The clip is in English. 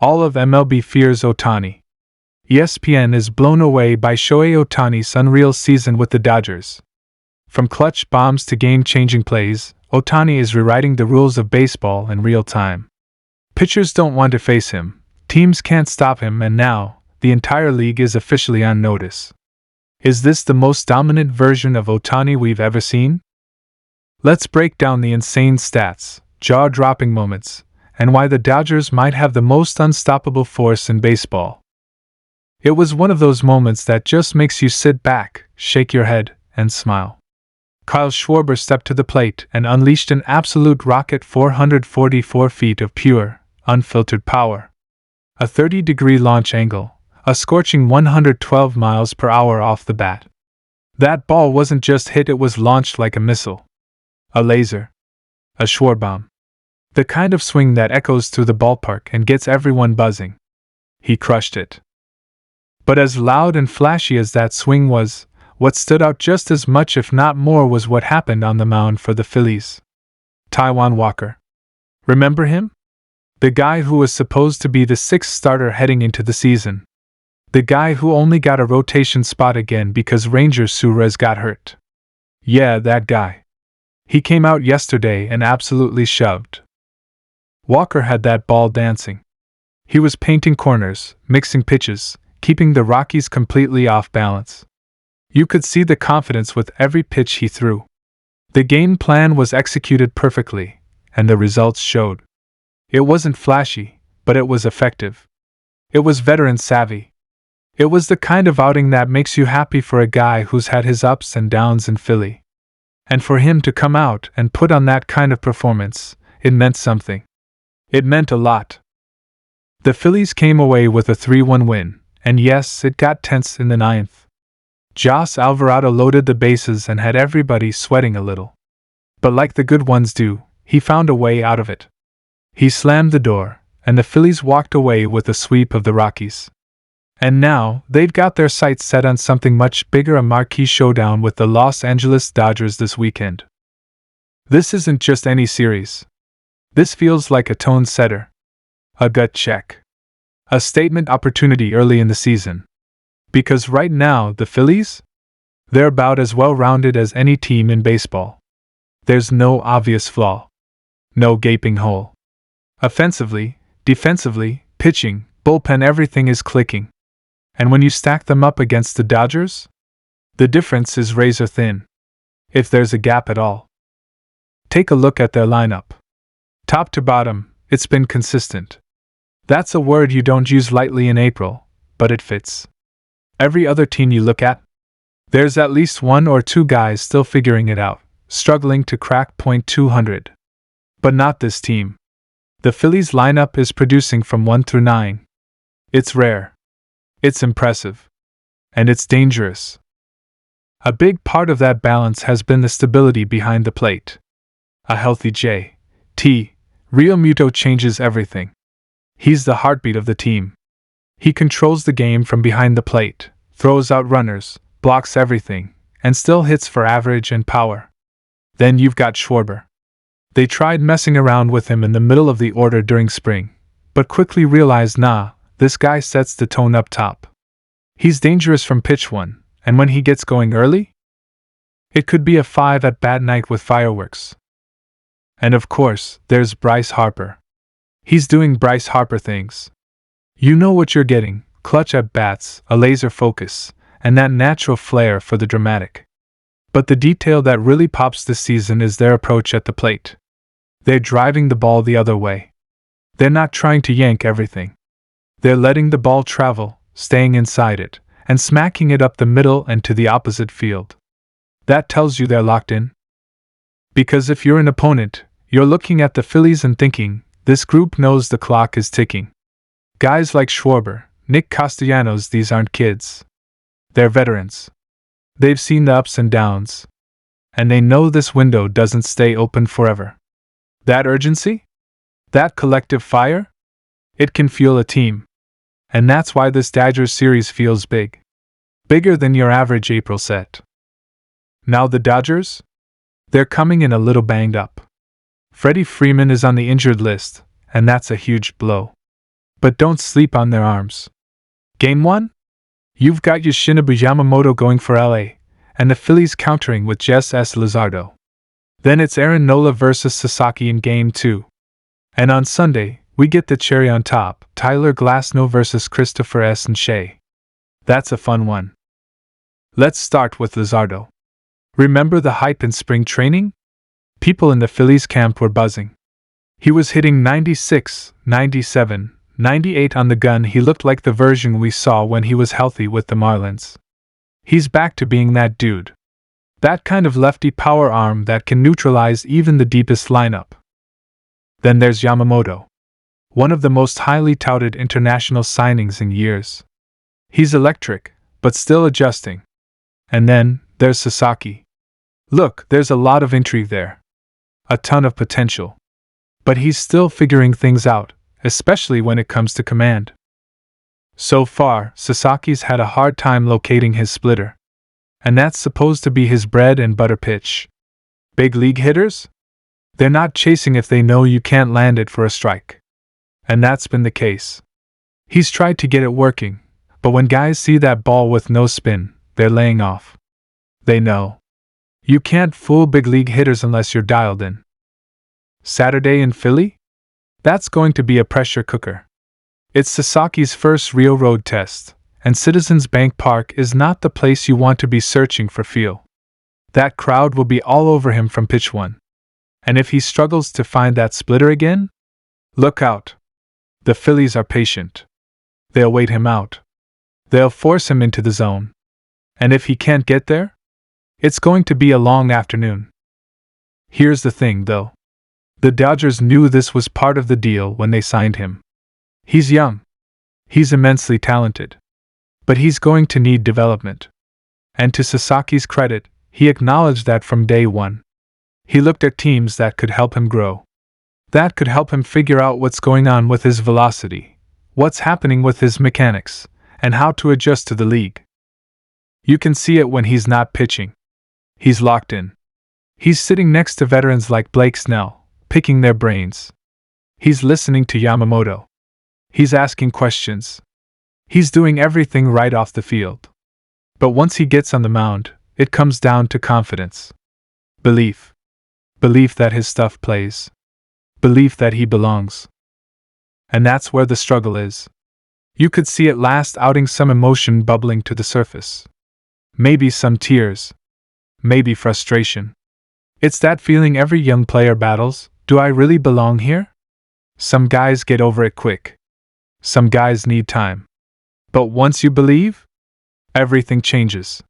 All of MLB fears Ohtani. ESPN is blown away by Shohei Ohtani's unreal season with the Dodgers. From clutch bombs to game-changing plays, Ohtani is rewriting the rules of baseball in real time. Pitchers don't want to face him, teams can't stop him, and now, the entire league is officially on notice. Is this the most dominant version of Ohtani we've ever seen? Let's break down the insane stats, jaw-dropping moments, and why the Dodgers might have the most unstoppable force in baseball. It was one of those moments that just makes you sit back, shake your head, and smile. Kyle Schwarber stepped to the plate and unleashed an absolute rocket, 444 feet of pure, unfiltered power. A 30-degree launch angle, a scorching 112 miles per hour off the bat. That ball wasn't just hit, it was launched like a missile. A laser. A Schwarbomb. The kind of swing that echoes through the ballpark and gets everyone buzzing. He crushed it. But as loud and flashy as that swing was, what stood out just as much, if not more, was what happened on the mound for the Phillies. Taijuan Walker. Remember him? The guy who was supposed to be the sixth starter heading into the season. The guy who only got a rotation spot again because Ranger Suarez got hurt. Yeah, that guy. He came out yesterday and absolutely shoved. Walker had that ball dancing. He was painting corners, mixing pitches, keeping the Rockies completely off balance. You could see the confidence with every pitch he threw. The game plan was executed perfectly, and the results showed. It wasn't flashy, but it was effective. It was veteran savvy. It was the kind of outing that makes you happy for a guy who's had his ups and downs in Philly. And for him to come out and put on that kind of performance, it meant something. It meant a lot. The Phillies came away with a 3-1 win, and yes, it got tense in the ninth. Josh Alvarado loaded the bases and had everybody sweating a little. But like the good ones do, he found a way out of it. He slammed the door, and the Phillies walked away with a sweep of the Rockies. And now, they've got their sights set on something much bigger, a marquee showdown with the Los Angeles Dodgers this weekend. This isn't just any series. This feels like a tone setter. A gut check. A statement opportunity early in the season. Because right now, the Phillies? They're about as well-rounded as any team in baseball. There's no obvious flaw. No gaping hole. Offensively, defensively, pitching, bullpen, everything is clicking. And when you stack them up against the Dodgers? The difference is razor thin. If there's a gap at all. Take a look at their lineup. Top to bottom, it's been consistent. That's a word you don't use lightly in April, but it fits. Every other team you look at, there's at least one or two guys still figuring it out, struggling to crack .200. But not this team. The Phillies lineup is producing from 1 through 9. It's rare. It's impressive. And it's dangerous. A big part of that balance has been the stability behind the plate. A healthy J.T. Realmuto changes everything. He's the heartbeat of the team. He controls the game from behind the plate, throws out runners, blocks everything, and still hits for average and power. Then you've got Schwarber. They tried messing around with him in the middle of the order during spring, but quickly realized this guy sets the tone up top. He's dangerous from pitch 1, and when he gets going early, it could be a 5-at-bat night with fireworks. And of course, there's Bryce Harper. He's doing Bryce Harper things. You know what you're getting: clutch at-bats, a laser focus, and that natural flair for the dramatic. But the detail that really pops this season is their approach at the plate. They're driving the ball the other way. They're not trying to yank everything. They're letting the ball travel, staying inside it, and smacking it up the middle and to the opposite field. That tells you they're locked in. Because if you're an opponent, you're looking at the Phillies and thinking, this group knows the clock is ticking. Guys like Schwarber, Nick Castellanos, these aren't kids. They're veterans. They've seen the ups and downs. And they know this window doesn't stay open forever. That urgency? That collective fire? It can fuel a team. And that's why this Dodgers series feels big. Bigger than your average April set. Now the Dodgers? They're coming in a little banged up. Freddie Freeman is on the injured list, and that's a huge blow. But don't sleep on their arms. Game 1? You've got Yoshinobu Yamamoto going for LA, and the Phillies countering with Jess S. Luzardo. Then it's Aaron Nola versus Sasaki in Game 2. And on Sunday, we get the cherry on top, Tyler Glasnow versus Christopher S. and Shea. That's a fun one. Let's start with Luzardo. Remember the hype in spring training? People in the Phillies camp were buzzing. He was hitting 96, 97, 98 on the gun. He looked like the version we saw when he was healthy with the Marlins. He's back to being that dude. That kind of lefty power arm that can neutralize even the deepest lineup. Then there's Yamamoto. One of the most highly touted international signings in years. He's electric, but still adjusting. And then, there's Sasaki. Look, there's a lot of intrigue there. A ton of potential. But he's still figuring things out, especially when it comes to command. So far, Sasaki's had a hard time locating his splitter. And that's supposed to be his bread and butter pitch. Big league hitters? They're not chasing if they know you can't land it for a strike. And that's been the case. He's tried to get it working, but when guys see that ball with no spin, they're laying off. They know. You can't fool big league hitters unless you're dialed in. Saturday in Philly? That's going to be a pressure cooker. It's Sasaki's first real road test, and Citizens Bank Park is not the place you want to be searching for feel. That crowd will be all over him from pitch 1. And if he struggles to find that splitter again, look out. The Phillies are patient. They'll wait him out. They'll force him into the zone. And if he can't get there, it's going to be a long afternoon. Here's the thing, though. The Dodgers knew this was part of the deal when they signed him. He's young. He's immensely talented. But he's going to need development. And to Sasaki's credit, he acknowledged that from day one. He looked at teams that could help him grow. That could help him figure out what's going on with his velocity, what's happening with his mechanics, and how to adjust to the league. You can see it when he's not pitching. He's locked in. He's sitting next to veterans like Blake Snell, picking their brains. He's listening to Yamamoto. He's asking questions. He's doing everything right off the field. But once he gets on the mound, it comes down to confidence. Belief. Belief that his stuff plays. Belief that he belongs. And that's where the struggle is. You could see at last outing some emotion bubbling to the surface. Maybe some tears. Maybe frustration. It's that feeling every young player battles. Do I really belong here? Some guys get over it quick. Some guys need time. But once you believe, everything changes.